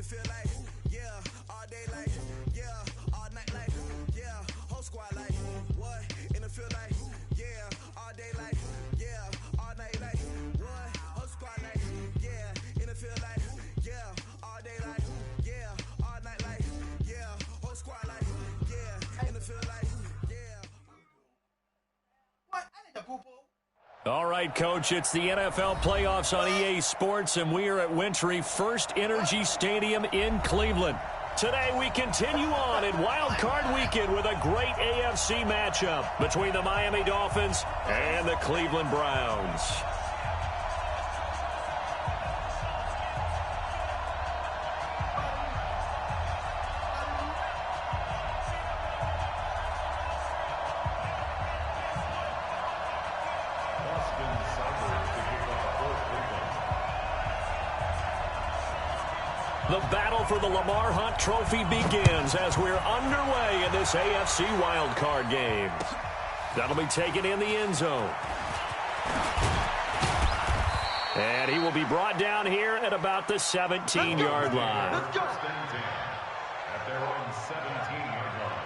feel like, yeah, all day like, yeah, all night like, yeah, whole squad like, what? In the field like, yeah, all day like, yeah, all night like, what? Whole squad like, yeah, in the field like, yeah, all day like, yeah, all night like, yeah, whole squad like, yeah, in the field like, yeah. What? I need a poo-poo. All right, Coach, it's the NFL playoffs on EA Sports, and we are at Wintry First Energy Stadium in Cleveland. Today, we continue on in Wild Card Weekend with a great AFC matchup between the Miami Dolphins and the Cleveland Browns. The battle for the Lamar Hunt Trophy begins as we're underway in this AFC wildcard game. That'll be taken in the end zone. And he will be brought down here at about the 17-yard line. At their own 17-yard line.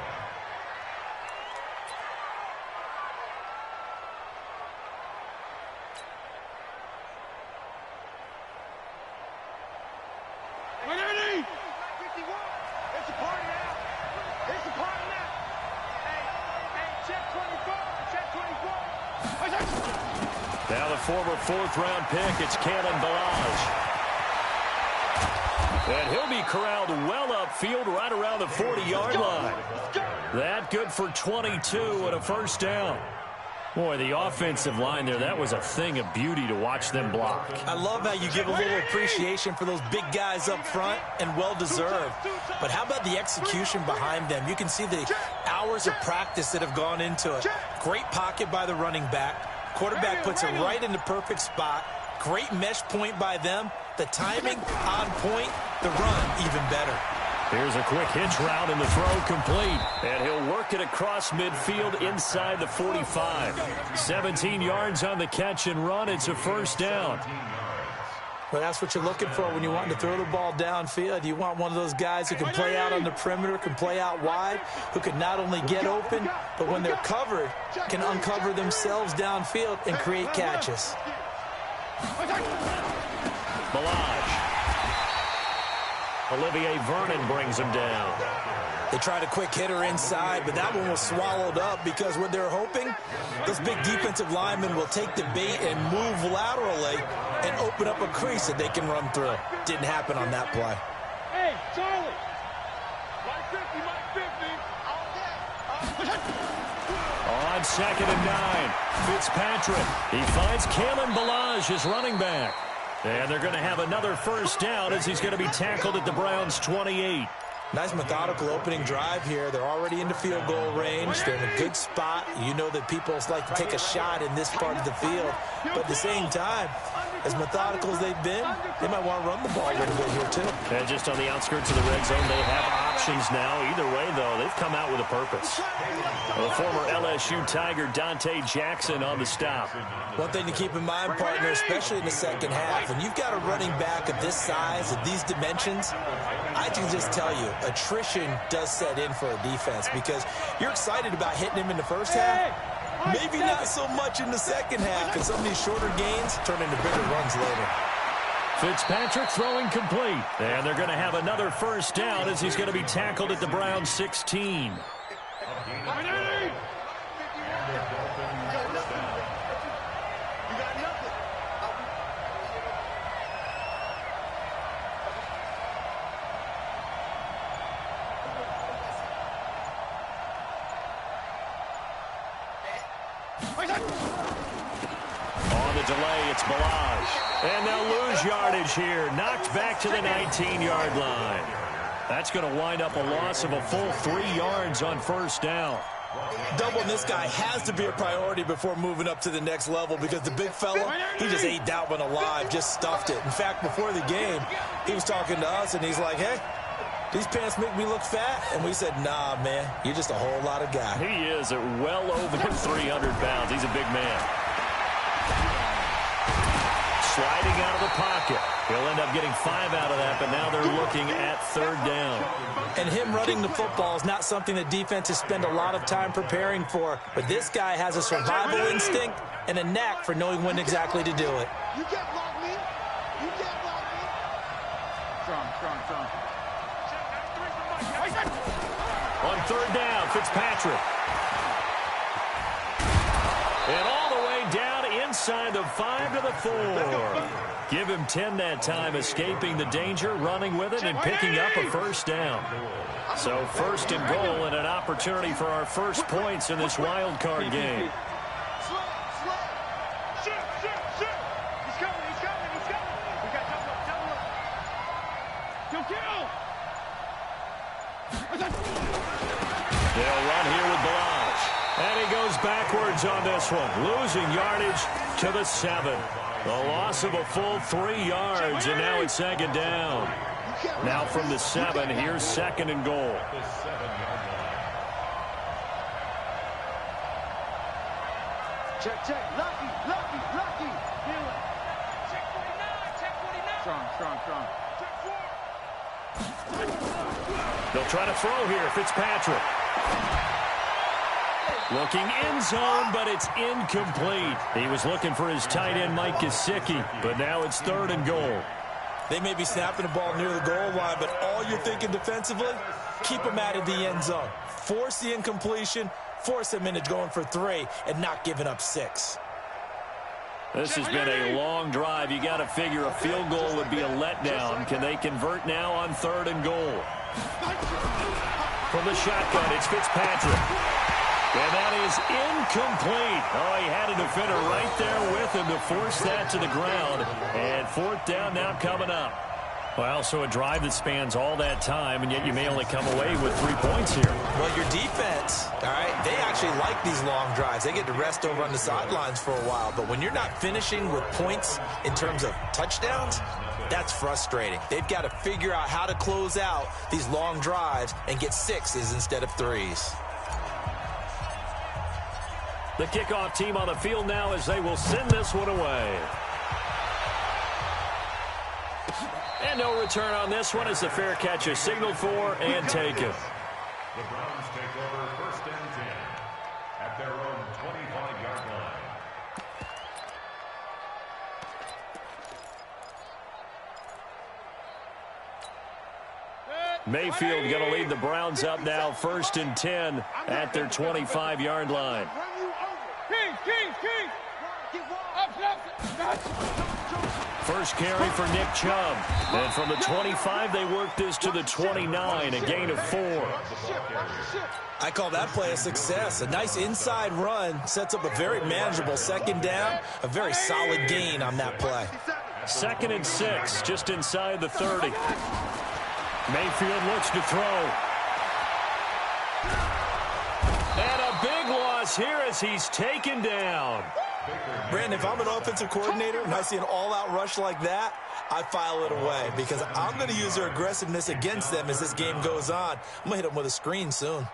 Now the former fourth-round pick, it's Kalen Ballage. And he'll be corralled well upfield right around the 40-yard line. That good for 22 and a first down. Boy, the offensive line there, that was a thing of beauty to watch them block. I love how you give a little appreciation for those big guys up front, and well-deserved. But how about the execution behind them? You can see the hours of practice that have gone into it. Great pocket by the running back. Quarterback puts it right in the perfect spot. Great mesh point by them. The timing on point. The run even better. Here's a quick hitch route and the throw complete. And he'll work it across midfield inside the 45. 17 yards on the catch and run. It's a first down. Well, that's what you're looking for when you want to throw the ball downfield. You want one of those guys who can play out on the perimeter, can play out wide, who can not only get open, but when they're covered, can uncover themselves downfield and create catches. Ballage. Olivier Vernon brings him down. They tried a quick hitter inside, but that one was swallowed up because what they're hoping, those big defensive linemen will take the bait and move laterally and open up a crease that they can run through. Didn't happen on that play. Hey, Charlie. Mike 50, Mike 50. On 2nd and 9, Fitzpatrick. He finds Kalen Ballage, his running back. And they're going to have another first down as he's going to be tackled at the Browns' 28. Nice methodical opening drive here. They're already into field goal range. They're in a good spot. You know that people like to take a shot in this part of the field. But at the same time, as methodical as they've been, they might want to run the ball a little bit here too. And just on the outskirts of the red zone, they have options now. Either way, though, they've come out with a purpose. The former LSU Tiger Dante Jackson on the stop. One thing to keep in mind, partner, especially in the second half, when you've got a running back of this size, of these dimensions, I can just tell you, attrition does set in for a defense because you're excited about hitting him in the first half. Maybe not so much in the second half, and some of these shorter gains turn into bigger runs later. Fitzpatrick throwing complete. And they're going to have another first down as he's going to be tackled at the Browns' 16. On the delay, it's Ballage. And they'll lose yardage here. Knocked back to the 19-yard line. That's going to wind up a loss of a full 3 yards on first down. Doubling this guy has to be a priority before moving up to the next level because the big fella, he just ate that one alive, just stuffed it. In fact, before the game, he was talking to us, and he's like, hey, these pants make me look fat. And we said, nah, man, you're just a whole lot of guy. He is at well over 300 pounds. He's a big man. Sliding out of the pocket. He'll end up getting 5 out of that, but now they're looking at 3rd down. And him running the football is not something that defenses spend a lot of time preparing for. But this guy has a survival instinct and a knack for knowing when exactly to do it. You can't block me. You can't block me. Strong. On 3rd down, Fitzpatrick. And all the way down inside the 5 to the 4. Give him 10 that time, escaping the danger, running with it, and picking up a 1st down. So 1st and goal and an opportunity for our first points in this wild card game. Shoot. He's coming. We got double up. Kill. They'll run here with Balazs. And he goes backwards on this one, losing yardage to the 7. The loss of a full 3 yards, and now it's 2nd down. Now from the 7, here's 2nd and goal. Check. Lucky. Feel it. Check 49. Strong. They'll try to throw here, Fitzpatrick. Looking end zone, but it's incomplete. He was looking for his tight end, Mike Gesicki, but now it's 3rd and goal. They may be snapping the ball near the goal line, but all you're thinking defensively, keep them out of the end zone. Force the incompletion, force them into going for 3, and not giving up 6. This has been a long drive. You got to figure a field goal would be a letdown. Can they convert now on 3rd and goal? From the shotgun, it's Fitzpatrick. And that is incomplete. Oh, he had a defender right there with him to force that to the ground. And 4th down now coming up. Well, so a drive that spans all that time, and yet you may only come away with 3 points here. Well, your defense, all right, they actually like these long drives. They get to rest over on the sidelines for a while. But when you're not finishing with points in terms of touchdowns, that's frustrating. They've got to figure out how to close out these long drives and get 6s instead of 3s. The kickoff team on the field now as they will send this one away. And no return on this one as the fair catch is signaled for and taken. The Browns take over 1st and 10 at their own 25-yard line. Mayfield going to lead the Browns up now 1st and 10 at their 25-yard line. First carry for Nick Chubb. And from the 25, they work this to the 29, a gain of 4. I call that play a success. A nice inside run sets up a very manageable 2nd down, a very solid gain on that play. 2nd and 6, just inside the 30. Mayfield looks to throw. And a big loss here as he's taken down. Brandon, if I'm an offensive coordinator and I see an all-out rush like that, I file it away because I'm going to use their aggressiveness against them as this game goes on. I'm going to hit them with a screen soon.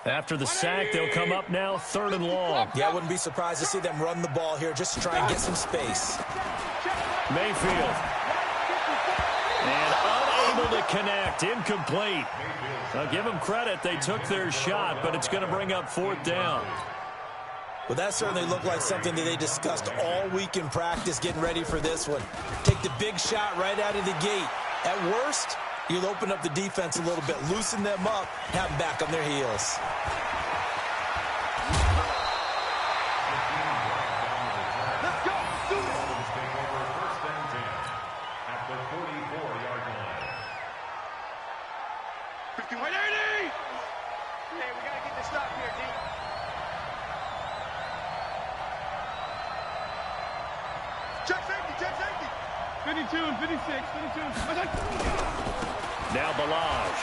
After the sack, they'll come up now 3rd and long. Yeah, I wouldn't be surprised to see them run the ball here just to try and get some space. Mayfield. And unable to connect. Incomplete. I'll give them credit. They took their shot, but it's going to bring up 4th down. Well, that certainly looked like something that they discussed all week in practice getting ready for this one. Take the big shot right out of the gate. At worst, you'll open up the defense a little bit, loosen them up, have them back on their heels. Now Balazs.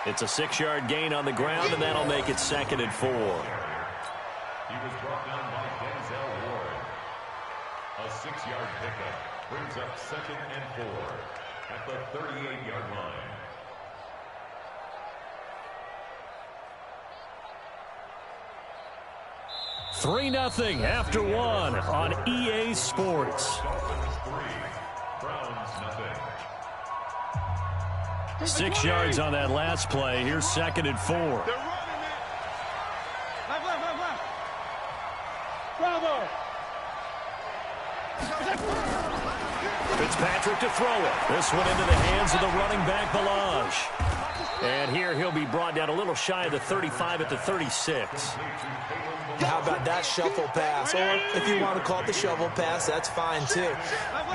It's a 6-yard gain on the ground, and that'll make it 2nd and 4. He was brought down by Denzel Ward. A 6-yard pickup brings up 2nd and 4 at the 38-yard line. 3-0 after one on EA Sports. 6 yards on that last play. Here's 2nd and 4. They're running it. Left. Bravo. Fitzpatrick to throw it. This one into the hands of the running back, Balaj. And here he'll be brought down a little shy of the 35 at the 36. How about that shuffle pass? Or if you want to call it the shovel pass, that's fine too.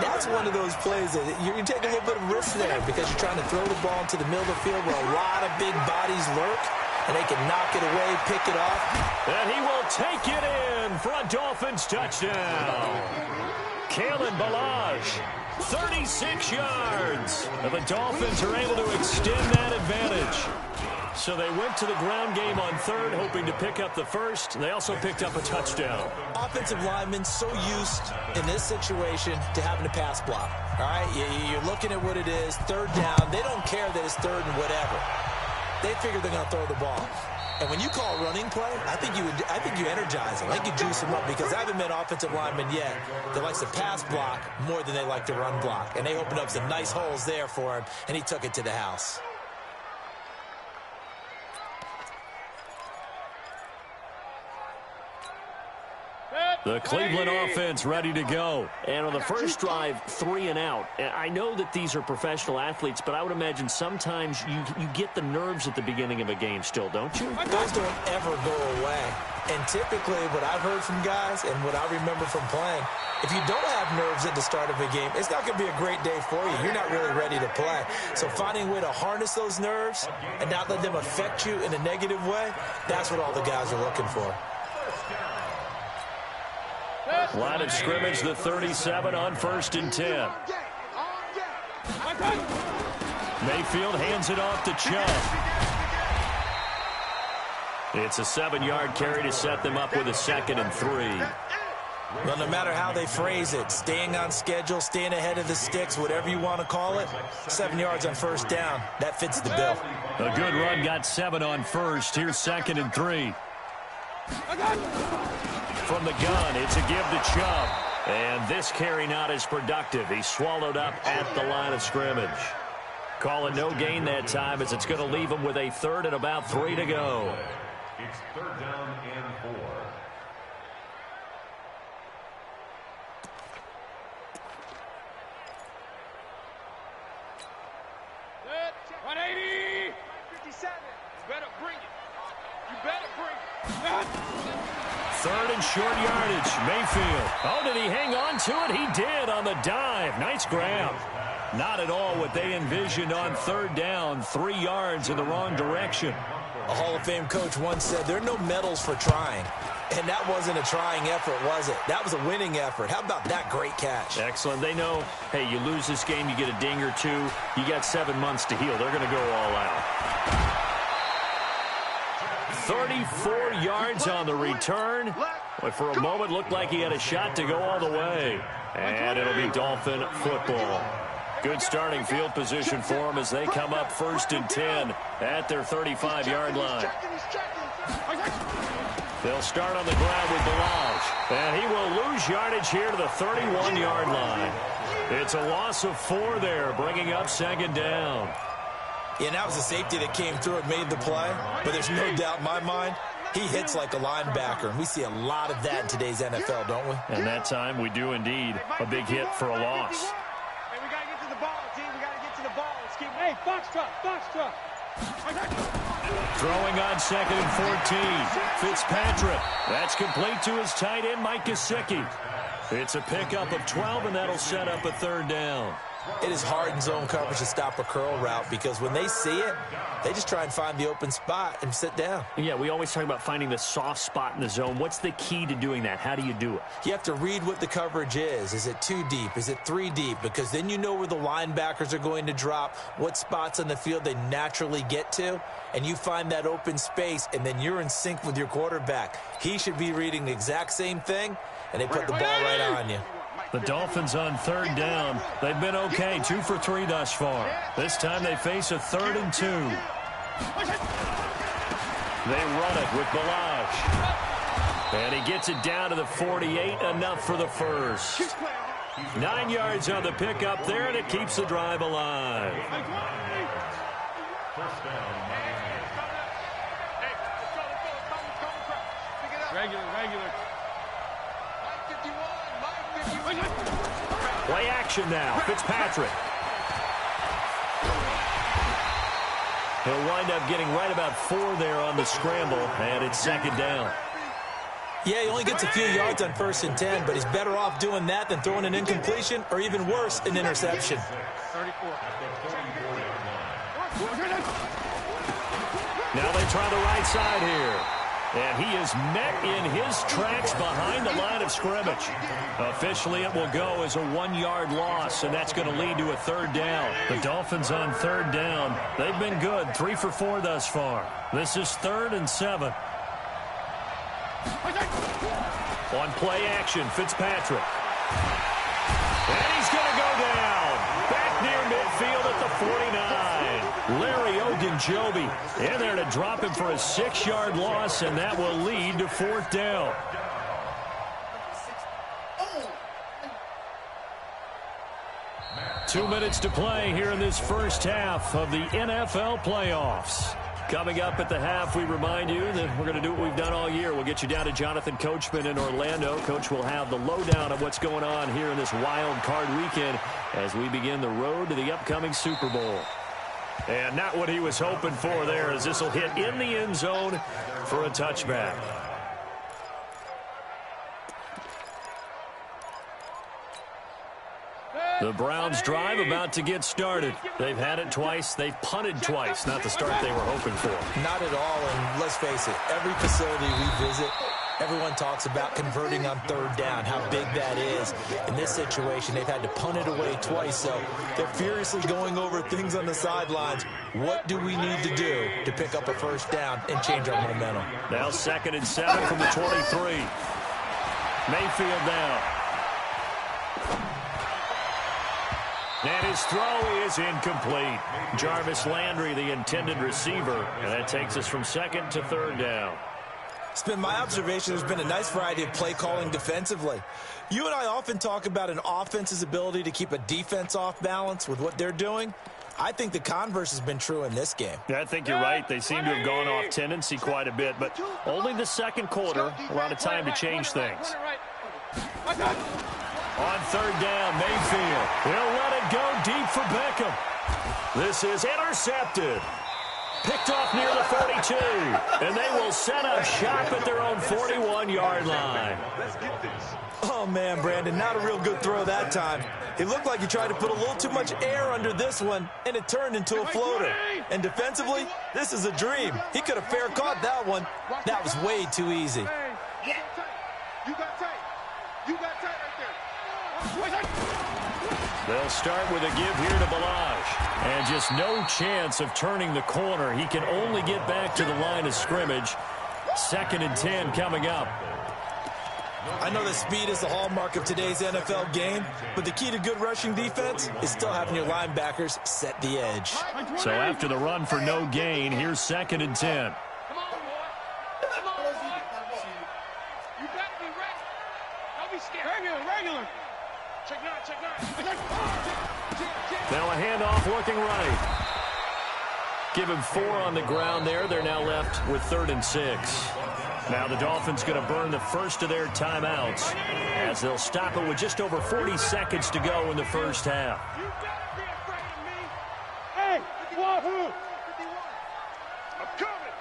That's one of those plays that you take a little bit of risk there because you're trying to throw the ball into the middle of the field where a lot of big bodies lurk, and they can knock it away, pick it off. And he will take it in for a Dolphins touchdown. Kalen Balaj, 36 yards. And the Dolphins are able to extend that advantage. So they went to the ground game on third, hoping to pick up the first. They also picked up a touchdown. Offensive linemen so used in this situation to having to pass block. All right, you're looking at what it is, third down. They don't care that it's third and whatever. They figure they're going to throw the ball. And when you call a running play, I think you energize them. I think you juice them up because I haven't met offensive linemen yet that likes to pass block more than they like to run block. And they opened up some nice holes there for him, and he took it to the house. The Cleveland offense ready to go. And on the first drive, 3 and out. I know that these are professional athletes, but I would imagine sometimes you get the nerves at the beginning of a game still, don't you? Those don't ever go away. And typically what I've heard from guys and what I remember from playing, if you don't have nerves at the start of a game, it's not going to be a great day for you. You're not really ready to play. So finding a way to harness those nerves and not let them affect you in a negative way, that's what all the guys are looking for. Line of scrimmage, the 37 on 1st and 10. Mayfield hands it off to Chubb. It's a 7-yard carry to set them up with a 2nd and 3. Well, no matter how they phrase it, staying on schedule, staying ahead of the sticks, whatever you want to call it, 7 yards on 1st down, that fits the bill. A good run got 7 on 1st. Here's 2nd and 3. From the gun, it's a give to Chubb. And this carry not as productive. He's swallowed up at the line of scrimmage. Call it no gain that time as it's going to leave him with a 3rd and about 3 to go. It's 3rd down and 4. Good. 180. 57. You better bring it. You better bring it. 3rd and short yardage. Mayfield. Oh, did he hang on to it? He did on the dive. Nice grab. Not at all what they envisioned on 3rd down. 3 yards in the wrong direction. A Hall of Fame coach once said, there are no medals for trying. And that wasn't a trying effort, was it? That was a winning effort. How about that great catch? Excellent. They know, hey, you lose this game, you get a ding or two. You got 7 months to heal. They're going to go all out. 34 yards on the return. But for a moment, looked like he had a shot to go all the way. And it'll be Dolphin football. Good starting field position for them as they come up 1st and 10 at their 35-yard line. They'll start on the ground with Balaj. And he will lose yardage here to the 31-yard line. It's a loss of 4 there, bringing up 2nd down. Yeah, that was a safety that came through and made the play. But there's no doubt in my mind, he hits like a linebacker. And we see a lot of that in today's NFL, don't we? And that time we do indeed. A big hit for a loss. Hey, we got to get to the ball, team. We got to get to the ball. Let's keep. Hey, Foxtrot. Throwing on 2nd and 14. Fitzpatrick. That's complete to his tight end, Mike Gesicki. It's a pickup of 12, and that'll set up a 3rd down. It is hard in zone coverage to stop a curl route because when they see it, they just try and find the open spot and sit down. Yeah, we always talk about finding the soft spot in the zone. What's the key to doing that? How do you do it? You have to read what the coverage is. Is it 2 deep? Is it 3 deep? Because then you know where the linebackers are going to drop, what spots on the field they naturally get to, and you find that open space, and then you're in sync with your quarterback. He should be reading the exact same thing, and they put the ball right on you. The Dolphins on 3rd down. They've been okay, 2 for 3 thus far. This time they face a 3rd and 2. They run it with Balaj. And he gets it down to the 48, enough for the first. 9 yards on the pickup there, and it keeps the drive alive. Regular. Play action now. Fitzpatrick. He'll wind up getting right about 4 there on the scramble, and it's second down. Yeah, he only gets a few yards on 1st and 10, but he's better off doing that than throwing an incompletion or even worse, an interception. 34. Now they try the right side here. And he is met in his tracks behind the line of scrimmage. Officially, it will go as a 1-yard loss, and that's going to lead to a 3rd down. The Dolphins on 3rd down. They've been good, 3 for 4 thus far. This is 3rd and 7. On play action, Fitzpatrick. And he's going to go down. Back near midfield at the 49. Larry Ogunjobi in there to drop him for a 6-yard loss, and that will lead to 4th down. Two minutes to play here in this first half of the NFL playoffs. Coming up at the half, we remind you that we're going to do what we've done all year. We'll get you down to Jonathan Coachman in Orlando. Coach will have the lowdown of what's going on here in this wild card weekend as we begin the road to the upcoming Super Bowl. And not what he was hoping for there, as this will hit in the end zone for a touchback. The Browns drive about to get started. They've had it twice. They've punted twice. Not the start they were hoping for. Not at all, and let's face it, every facility we visit, everyone talks about converting on 3rd down, how big that is. In this situation, they've had to punt it away twice, so they're furiously going over things on the sidelines. What do we need to do to pick up a 1st down and change our momentum? Now 2nd and 7 from the 23. Mayfield now. And his throw is incomplete. Jarvis Landry, the intended receiver. And that takes us from 2nd to 3rd down. It's been my observation there's been a nice variety of play calling defensively. You and I often talk about an offense's ability to keep a defense off balance with what they're doing. I think the converse has been true in this game. Yeah, I think you're right. They seem to have gone off tendency quite a bit, but only the 2nd quarter, a lot of time to change things. On 3rd down, Mayfield. He'll let it go deep for Beckham. This is intercepted. Picked off near the 42. And they will set up shop at their own 41-yard line. Oh, man, Brandon, not a real good throw that time. It looked like he tried to put a little too much air under this one, and it turned into a floater. And defensively, this is a dream. He could have fair caught that one. That was way too easy. You got tight. You got tight right there. They'll start with a give here to Balaj. And just no chance of turning the corner. He can only get back to the line of scrimmage. 2nd and 10 coming up. I know that speed is the hallmark of today's NFL game, but the key to good rushing defense is still having your linebackers set the edge. So after the run for no gain, here's 2nd and 10. Regular. Check nine. Now a handoff looking right. Give him 4 on the ground there. They're now left with 3rd and 6. Now the Dolphins going to burn the first of their timeouts as they'll stop it with just over 40 seconds to go in the first half. You got to be afraid of me. Hey, wahoo! I'm coming.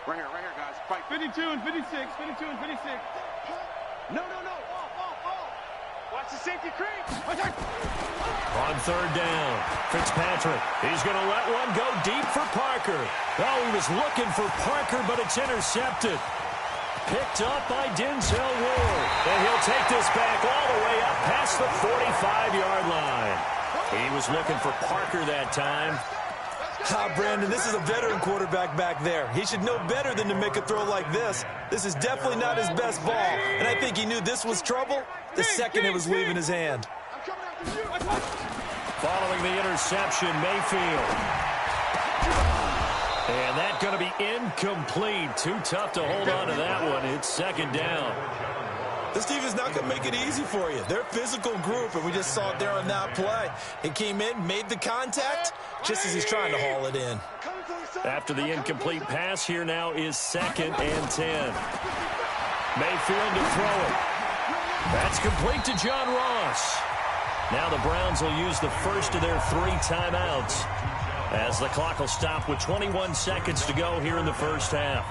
Right here, guys. Fight. 52 and 56. No. Watch the safety creep. On 3rd down, Fitzpatrick. He's going to let one go deep for Parker. Oh, he was looking for Parker, but it's intercepted. Picked up by Denzel Ward. And he'll take this back all the way up past the 45-yard line. He was looking for Parker that time. Brandon, this is a veteran quarterback back there. He should know better than to make a throw like this. This is definitely not his best ball, and I think he knew this was trouble the second it was leaving his hand. Following the interception, Mayfield. And that's going to be incomplete. Too tough to hold on to that one. It's second down. This team is not going to make it easy for you. They're a physical group, and we just saw it there on that play. He came in, made the contact, just as he's trying to haul it in. After the incomplete pass, here now is 2nd and 10. Mayfield to throw it. That's complete to John Ross. Now the Browns will use the first of their 3 timeouts as the clock will stop with 21 seconds to go here in the first half.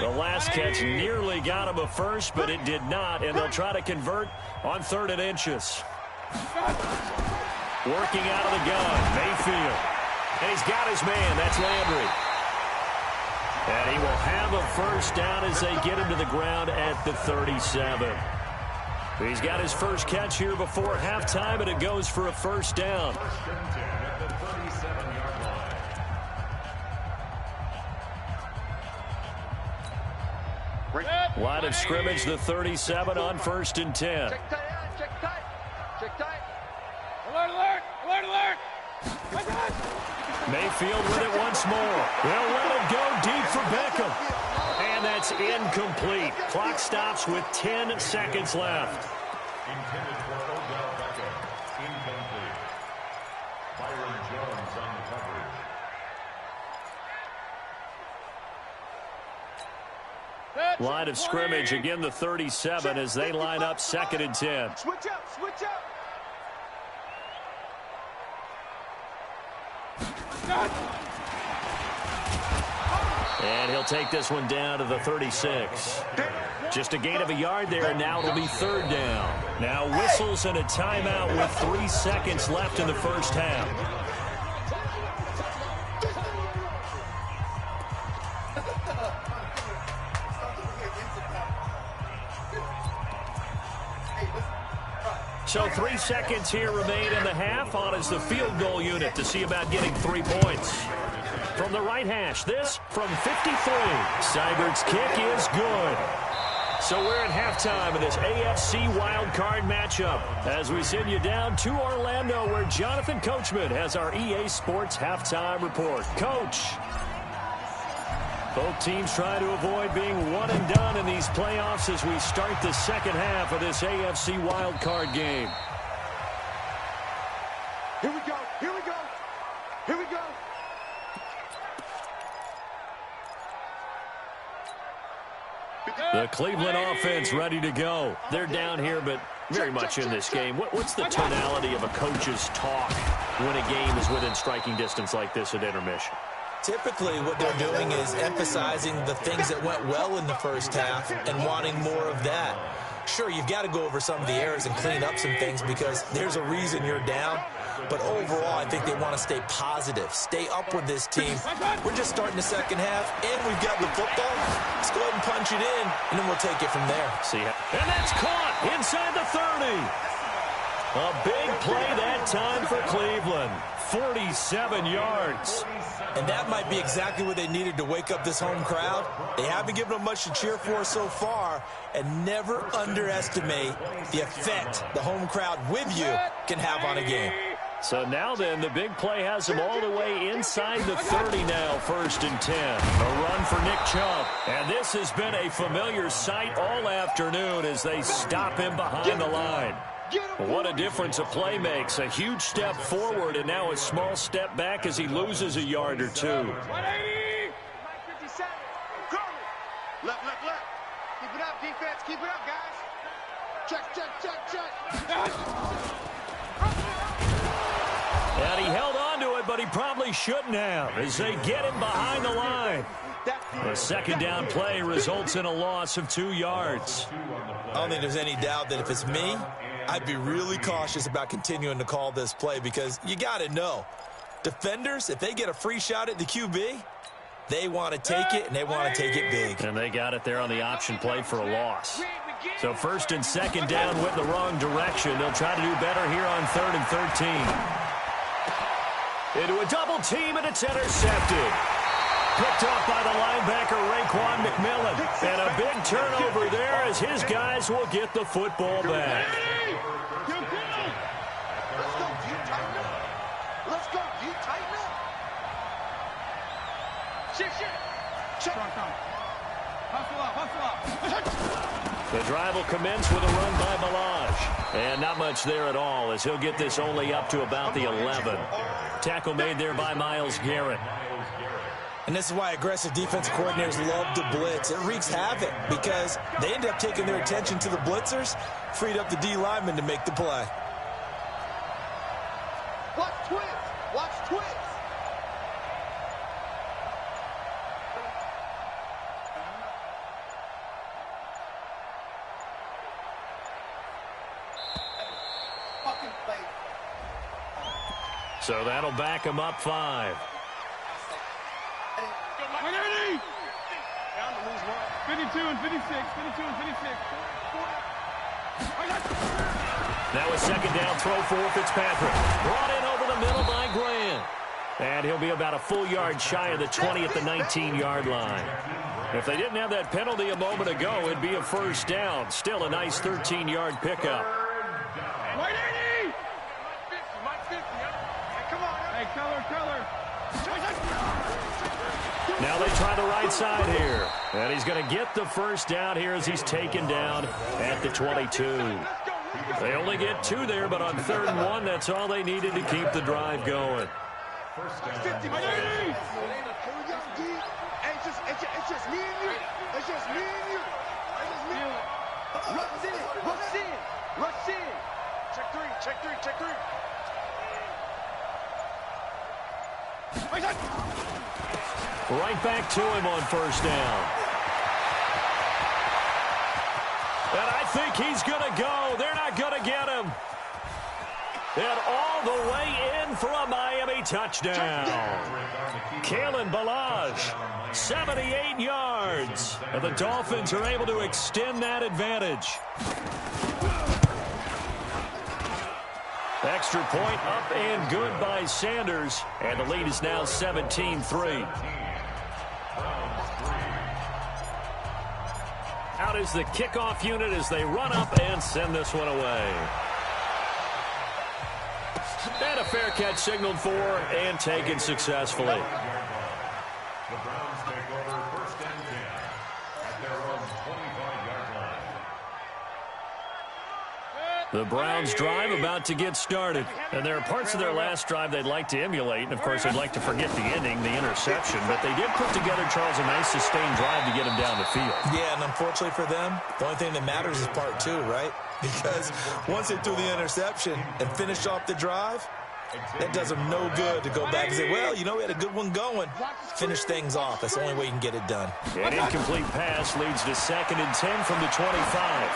The last catch nearly got him a first, but it did not, and they'll try to convert on 3rd and inches. Working out of the gun, Mayfield. And he's got his man. That's Landry. And he will have a first down as they get him to the ground at the 37. He's got his first catch here before halftime, and it goes for a first down. Line of scrimmage, the 37 on 1st and 10. Check tight, check tight, check tight. Alert, alert, alert, alert. Mayfield with it once more. They'll let it go deep for Beckham. And that's incomplete. Clock stops with 10 seconds left. Intended for Odell Beckham. Incomplete. Byron Jones on the coverage. Line of scrimmage, again the 37 as they line up 2nd and 10. Switch up, switch up. And he'll take this one down to the 36. Just a gain of a yard there, and now it'll be 3rd down. Now whistles and a timeout with 3 seconds left in the first half. So 3 seconds here remain in the half. On is the field goal unit to see about getting 3 points. From the right hash, this from 53. Seibert's kick is good. So we're at halftime in this AFC wildcard matchup as we send you down to Orlando where Jonathan Coachman has our EA Sports halftime report. Coach. Both teams trying to avoid being one and done in these playoffs as we start the second half of this AFC wildcard game. Here we go, here we go, here we go. The Cleveland offense ready to go. They're down here, but very much in this game. What's the tonality of a coach's talk when a game is within striking distance like this at intermission? Typically, what they're doing is emphasizing the things that went well in the first half and wanting more of that. Sure, you've got to go over some of the errors and clean up some things because there's a reason you're down. But overall, I think they want to stay positive, stay up with this team. We're just starting the second half, and we've got the football. Let's go ahead and punch it in, and then we'll take it from there. And that's caught inside the 30. A big play that time for Cleveland. 47 yards. And that might be exactly what they needed to wake up this home crowd. They haven't given them much to cheer for so far, and never underestimate the effect the home crowd with you can have on a game. So now then, the big play has them all the way inside the 30 now, 1st and 10. A run for Nick Chubb. And this has been a familiar sight all afternoon as they stop him behind the line. What a difference a play makes. A huge step forward and now a small step back as he loses a yard or two. 180. 57. Left, left, left. Keep it up, defense. Keep it up, guys. Check, check, check, check. And he held on to it, but he probably shouldn't have as they get him behind the line. A second down play results in a loss of 2 yards. I don't think there's any doubt that if it's me, I'd be really cautious about continuing to call this play because you got to know, defenders, if they get a free shot at the QB, they want to take it, and they want to take it big. And they got it there on the option play for a loss. So 1st and 2nd down went the wrong direction. They'll try to do better here on 3rd and 13. Into a double team, and it's intercepted. Picked up by the linebacker, Raekwon McMillan. And a big turnover there as his guys will get the football back. Let's go. Do you tighten up? Let's go. Do you tighten up? Shit. Check. Hustle up. The drive will commence with a run by Balaj. And not much there at all as he'll get this only up to about the 11. Tackle made there by Myles Garrett. And this is why aggressive defensive coordinators love to blitz. It wreaks havoc because they end up taking their attention to the blitzers, freed up the D lineman to make the play. Watch twist. So that'll back him up 5. 52 and 56. Now a second down throw for Fitzpatrick. Brought in over the middle by Grant. And he'll be about a full yard shy of the 20 at the 19-yard line. If they didn't have that penalty a moment ago, it'd be a first down. Still a nice 13-yard pickup. Right 80! Mike 50, come on. Hey, color. Now they try the right side here. And he's going to get the first down here as he's taken down at the 22. They only get 2 there, but on 3rd and 1, that's all they needed to keep the drive going. First down. 50, Mike 80! It's just me and you. Rush in. Check three. Right back to him on first down. And I think he's going to go. They're not going to get him. And all the way in for a Miami touchdown. Kalen Balaj, 78 yards. And the Dolphins are able to extend that advantage. Extra point up and good by Sanders. And the lead is now 17-3. Out is the kickoff unit as they run up and send this one away. And a fair catch signaled for and taken successfully. The Browns take over 1st and 10 at their own 25-yard line. The Browns drive about to get started. And there are parts of their last drive they'd like to emulate. And, of course, they'd like to forget the ending, the interception. But they did put together, Charles, a nice sustained drive to get him down the field. Yeah, and unfortunately for them, the only thing that matters is part 2, right? Because once they threw the interception and finished off the drive, that does them no good to go back and say, well, you know, we had a good one going. Finish things off. That's the only way you can get it done. An incomplete pass leads to 2nd and 10 from the 25.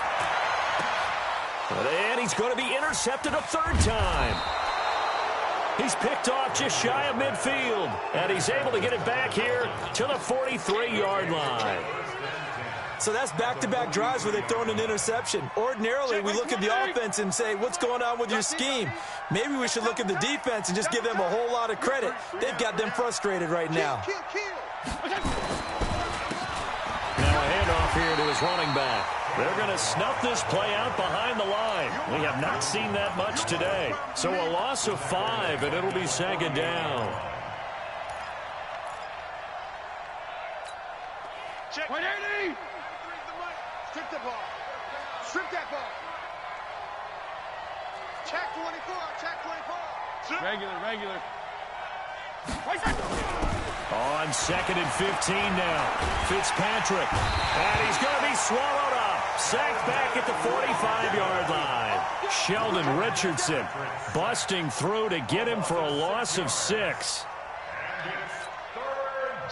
And he's going to be intercepted a 3rd time. He's picked off just shy of midfield. And he's able to get it back here to the 43-yard line. So that's back-to-back drives where they've thrown an interception. Ordinarily, we look at the offense and say, what's going on with your scheme? Maybe we should look at the defense and just give them a whole lot of credit. They've got them frustrated right now. Now a handoff here to his running back. They're going to snuff this play out behind the line. We have not seen that much today. So a loss of 5, and it'll be 2nd down. Check. 180! Strip the ball. Strip that ball. Check 24. Regular. On 2nd and 15 now. Fitzpatrick. And he's going to be swallowed up. Sacked back at the 45-yard line. Sheldon Richardson busting through to get him for a loss of 6.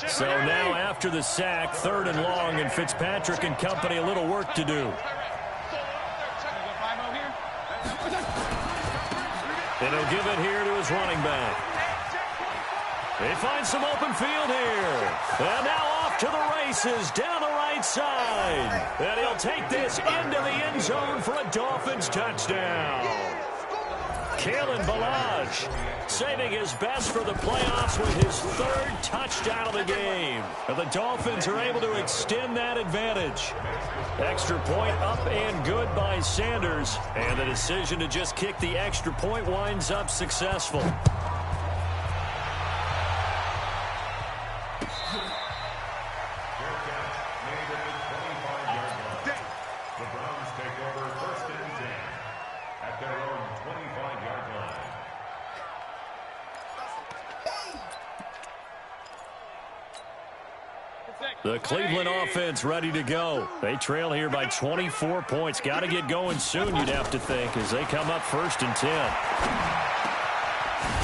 So now after the sack, 3rd and long, and Fitzpatrick and company a little work to do. And he'll give it here to his running back. They find some open field here. And now off to the races down the right side. And he'll take this into the end zone for a Dolphins touchdown. Kalen Ballage saving his best for the playoffs with his third touchdown of the game. And the Dolphins are able to extend that advantage. Extra point up and good by Sanders. And the decision to just kick the extra point winds up successful. The Cleveland offense ready to go. They trail here by 24 points. Got to get going soon, you'd have to think, as they come up 1st and 10.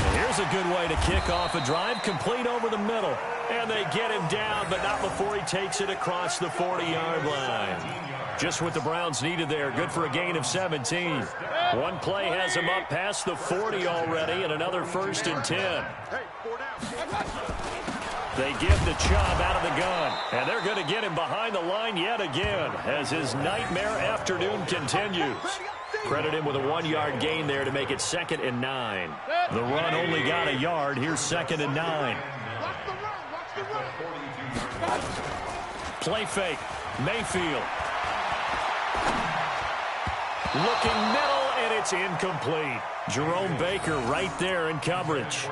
And here's a good way to kick off a drive, complete over the middle. And they get him down, but not before he takes it across the 40-yard line. Just what the Browns needed there. Good for a gain of 17. One play has him up past the 40 already, and another 1st and 10. They give the Chubb out of the gun, and they're going to get him behind the line yet again as his nightmare afternoon continues. Credit him with a 1-yard gain there to make it 2nd and 9. The run only got a yard. Here's 2nd and 9. Play fake. Mayfield. Looking middle, and it's incomplete. Jerome Baker right there in coverage.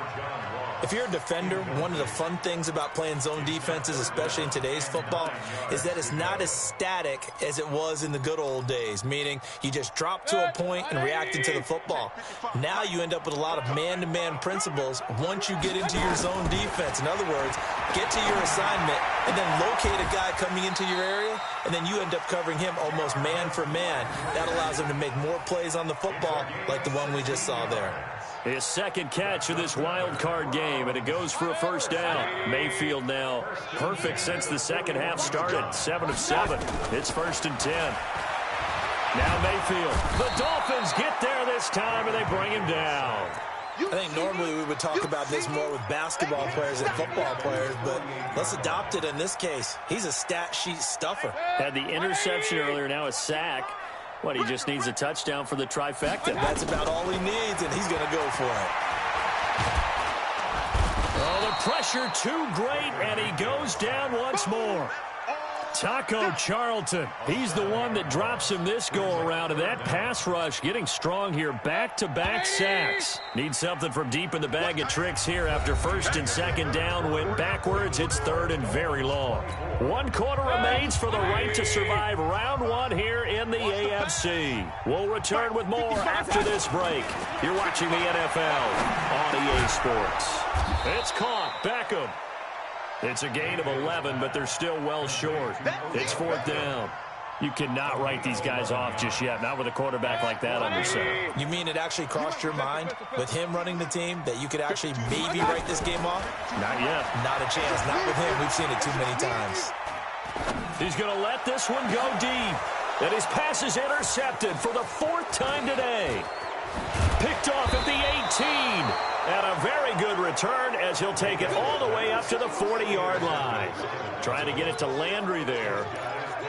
If you're a defender, one of the fun things about playing zone defenses, especially in today's football, is that it's not as static as it was in the good old days, meaning you just drop to a point and react into the football. Now you end up with a lot of man-to-man principles once you get into your zone defense. In other words, get to your assignment and then locate a guy coming into your area, and then you end up covering him almost man for man. That allows him to make more plays on the football like the one we just saw there. His second catch of this wild card game, and it goes for a 1st down. Mayfield now perfect since the second half started. 7 of 7. It's 1st and 10. Now Mayfield. The Dolphins get there this time, and they bring him down. I think normally we would talk about this more with basketball players than football players, but let's adopt it in this case. He's a stat sheet stuffer. Had the interception earlier, now a sack. What, he just needs a touchdown for the trifecta. That's about all he needs, and he's going to go for it. Oh, the pressure too great, and he goes down once more. Taco Charlton, he's the one that drops him this go-around, and that pass rush getting strong here. Back-to-back sacks. Need something from deep in the bag of tricks here after 1st and 2nd down. Went backwards. It's 3rd and very long. 1 quarter remains for the right to survive round 1 here in the AFC. We'll return with more after this break. You're watching the NFL on EA Sports. It's caught. Beckham. It's a gain of 11, but they're still well short. It's 4th down. You cannot write these guys off just yet, not with a quarterback like that under center. You mean it actually crossed your mind with him running the team that you could actually maybe write this game off? Not yet. Not a chance. Not with him. We've seen it too many times. He's going to let this one go deep. And his pass is intercepted for the 4th time today. Picked off at the 18. And a very good return as he'll take it all the way up to the 40-yard line. Trying to get it to Landry there.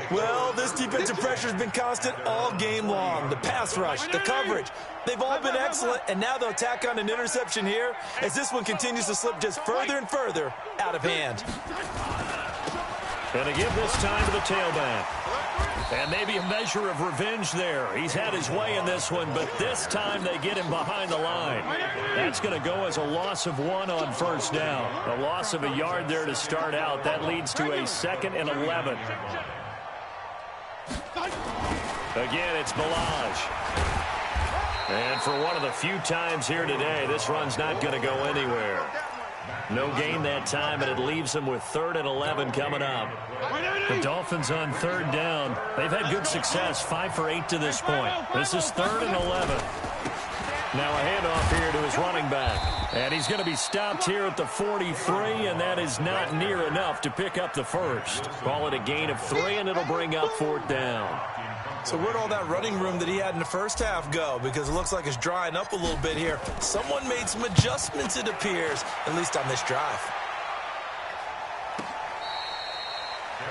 Well, this defensive pressure has been constant all game long. The pass rush, the coverage, they've all been excellent, and now they'll tack on an interception here as this one continues to slip just further and further out of hand. And to give this time to the tailback. And maybe a measure of revenge there. He's had his way in this one, but this time they get him behind the line. That's going to go as a loss of 1 on 1st down. A loss of a yard there to start out. That leads to a 2nd and 11. Again, it's Ballage. And for one of the few times here today, this run's not going to go anywhere. No gain that time, and it leaves them with 3rd and 11 coming up. The Dolphins on 3rd down. They've had good success, 5 for 8 to this point. This is 3rd and 11. Now a handoff here to his running back. And he's going to be stopped here at the 43, and that is not near enough to pick up the first. Call it a gain of 3, and it'll bring up 4th down. So where'd all that running room that he had in the first half go? Because it looks like it's drying up a little bit here. Someone made some adjustments, it appears, at least on this drive.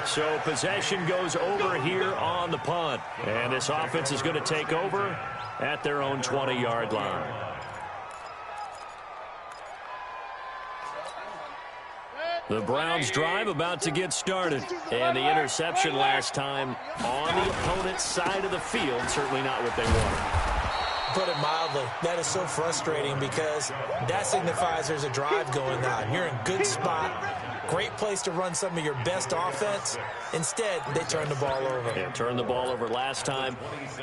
So possession goes over here on the punt. And this offense is going to take over at their own 20-yard line. The Browns drive about to get started. And the interception last time on the opponent's side of the field, certainly not what they wanted. Put it mildly, that is so frustrating because that signifies there's a drive going on. You're in good spot, great place to run some of your best offense. Instead, they turn the ball over. Yeah, turned the ball over last time.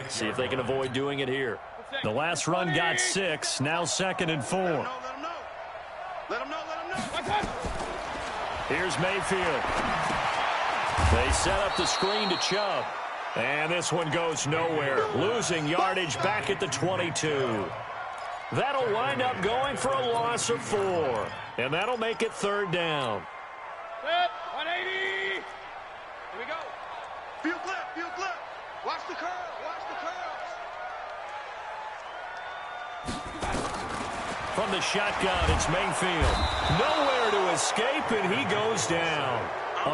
See if they can avoid doing it here. The last run got 6, now 2nd and 4. Let him know. Here's Mayfield. They set up the screen to Chubb. And this one goes nowhere. Losing yardage back at the 22. That'll wind up going for a loss of 4. And that'll make it 3rd down. Set, 180. Here we go. Field clip. Watch the curl. From the shotgun, it's Mayfield. Nowhere to escape, and he goes down.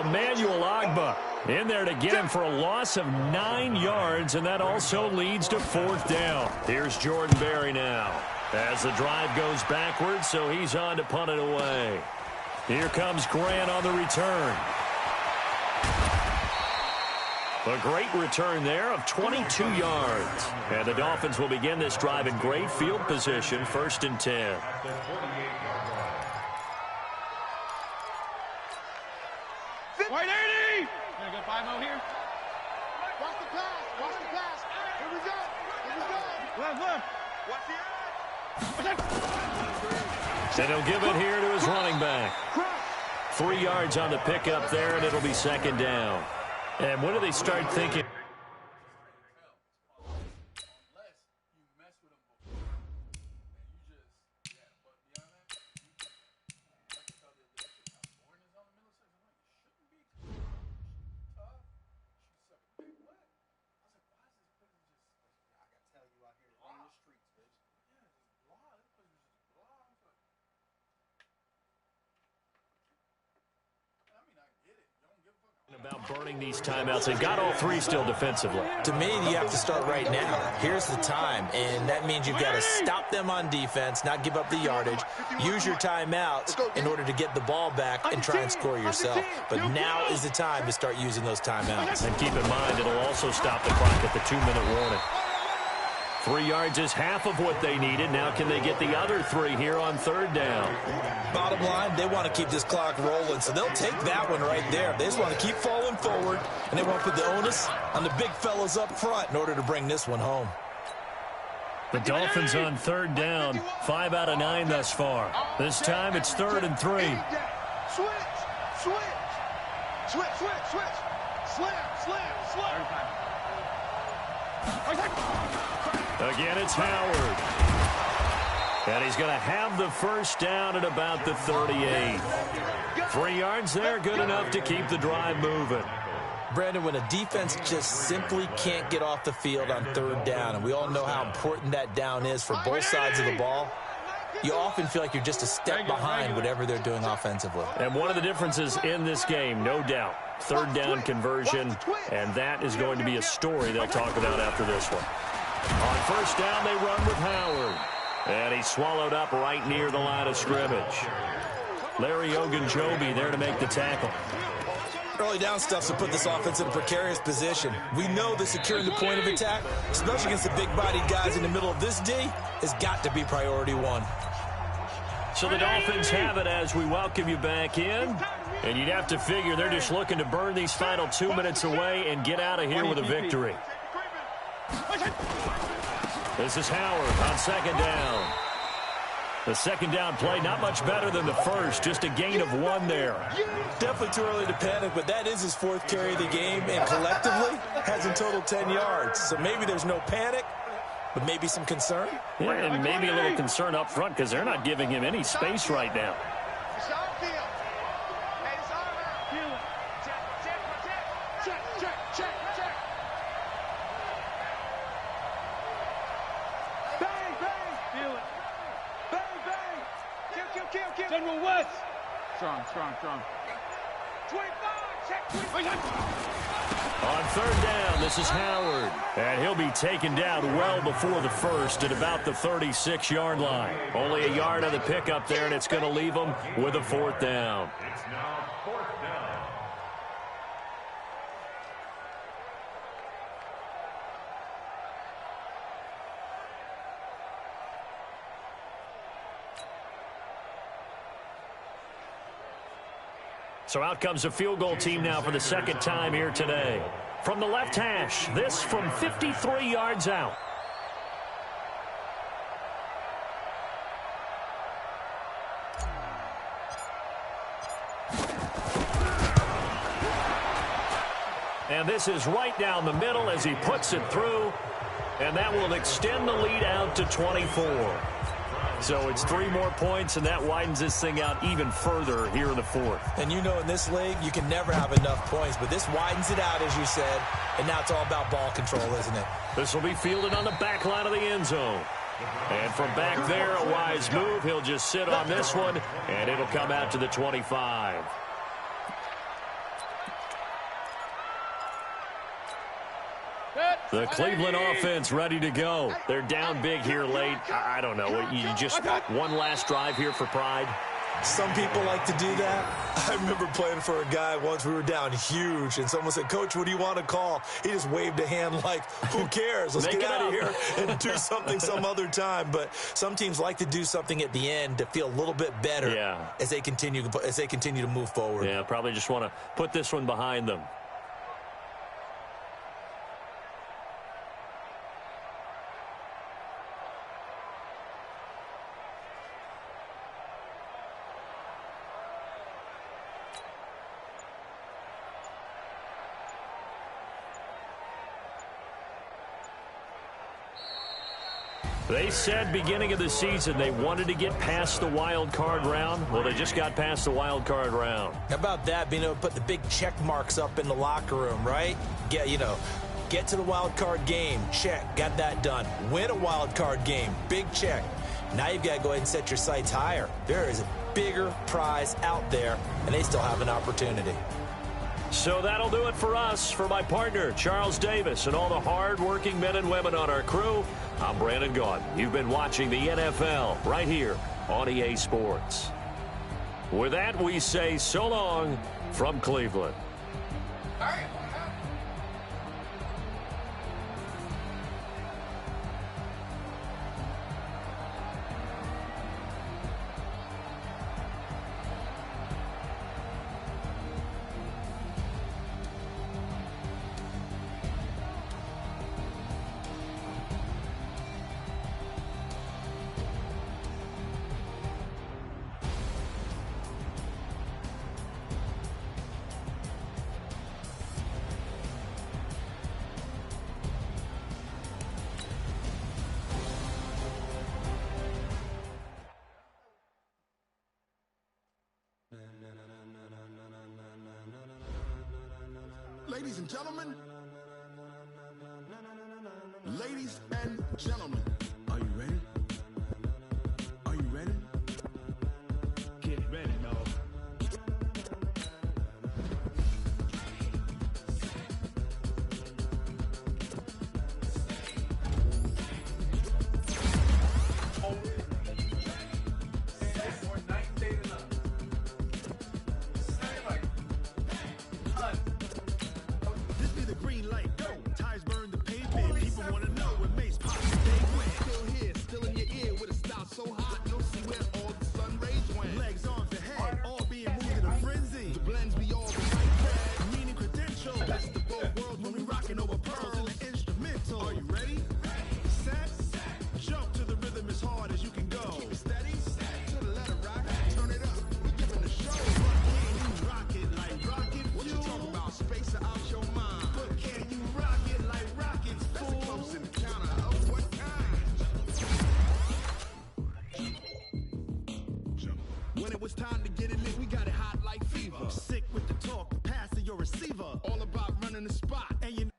Emmanuel Ogbah in there to get him for a loss of 9 yards, and that also leads to 4th down. Here's Jordan Berry now as the drive goes backwards, so he's on to punt it away. Here comes Grant on the return. A great return there of 22 yards. And the Dolphins will begin this drive in great field position, 1st and 10. White 80. Gonna go 5-0 here. Watch the pass. Here we go. Left. Watch the edge. And he'll give it here to his running back. 3 yards on the pickup there, and it'll be 2nd down. And when do they start thinking? About burning these timeouts. They've got all 3 still defensively. To me, you have to start right now. Here's the time, and that means you've got to stop them on defense, not give up the yardage, use your timeouts in order to get the ball back and try and score yourself. But now is the time to start using those timeouts. And keep in mind, it'll also stop the clock at the 2-minute warning. 3 yards is half of what they needed. Now can they get the other 3 here on 3rd down? Bottom line, they want to keep this clock rolling, so they'll take that one right there. They just want to keep falling forward, and they want to put the onus on the big fellas up front in order to bring this one home. The Dolphins on 3rd down, 5 out of 9 thus far. This time it's 3rd and 3. Switch. Slam. Again, it's Howard. And he's going to have the 1st down at about the 38. 3 yards there, good enough to keep the drive moving. Brandon, when a defense just simply can't get off the field on 3rd down, and we all know how important that down is for both sides of the ball, you often feel like you're just a step behind whatever they're doing offensively. And one of the differences in this game, no doubt, 3rd down conversion, and that is going to be a story they'll talk about after this one. On 1st down, they run with Howard. And he's swallowed up right near the line of scrimmage. Larry Ogunjobi there to make the tackle. Early down stuff to put this offense in a precarious position. We know that securing the point of attack, especially against the big-bodied guys in the middle of this D, has got to be priority 1. So the Dolphins have it as we welcome you back in. And you'd have to figure they're just looking to burn these final 2 minutes away and get out of here with a victory. This is Howard on 2nd down. The 2nd down play, not much better than the first, just a gain of 1 there. Definitely too early to panic, but that is his 4th carry of the game, and collectively has in total 10 yards. So maybe there's no panic, but maybe some concern. Yeah, and maybe a little concern up front because they're not giving him any space right now. General West. Strong. 25, check 25. On third down, this is Howard. And he'll be taken down well before the first at about the 36-yard line. Only a yard on the pickup there, and it's going to leave him with a fourth down. It's now fourth down. So out comes a field goal team now for the second time here today. From the left hash, this from 53 yards out. And this is right down the middle as he puts it through. And that will extend the lead out to 24. So it's 3 more points, and that widens this thing out even further here in the fourth. And you know in this league, you can never have enough points, but this widens it out, as you said, and now it's all about ball control, isn't it? This will be fielded on the back line of the end zone. And from back there, a wise move. He'll just sit on this one, and it'll come out to the 25. The Cleveland offense ready to go. They're down big here late. I don't know. You just one last drive here for pride? Some people like to do that. I remember playing for a guy once. We were down huge, and someone said, "Coach, what do you want to call?" He just waved a hand like, who cares? Let's get out of here and do something some other time. But some teams like to do something at the end to feel a little bit better as they continue to move forward. Yeah, probably just want to put this one behind them. They said beginning of the season they wanted to get past the wild card round. Well, they just got past the wild card round. How about that, being able to put the big check marks up in the locker room, right? Get to the wild card game, check, got that done. Win a wild card game, big check. Now you've got to go ahead and set your sights higher. There is a bigger prize out there, and they still have an opportunity. So that'll do it for us. For my partner, Charles Davis, and all the hard-working men and women on our crew, I'm Brandon Gaudin. You've been watching the NFL right here on EA Sports. With that, we say so long from Cleveland. All right. Ladies and gentlemen, are you ready? Are you ready? Get ready, dog. When it was time to get it lit, we got it hot like fever. Sick with the talk, the pass to your receiver. All about running the spot. And you know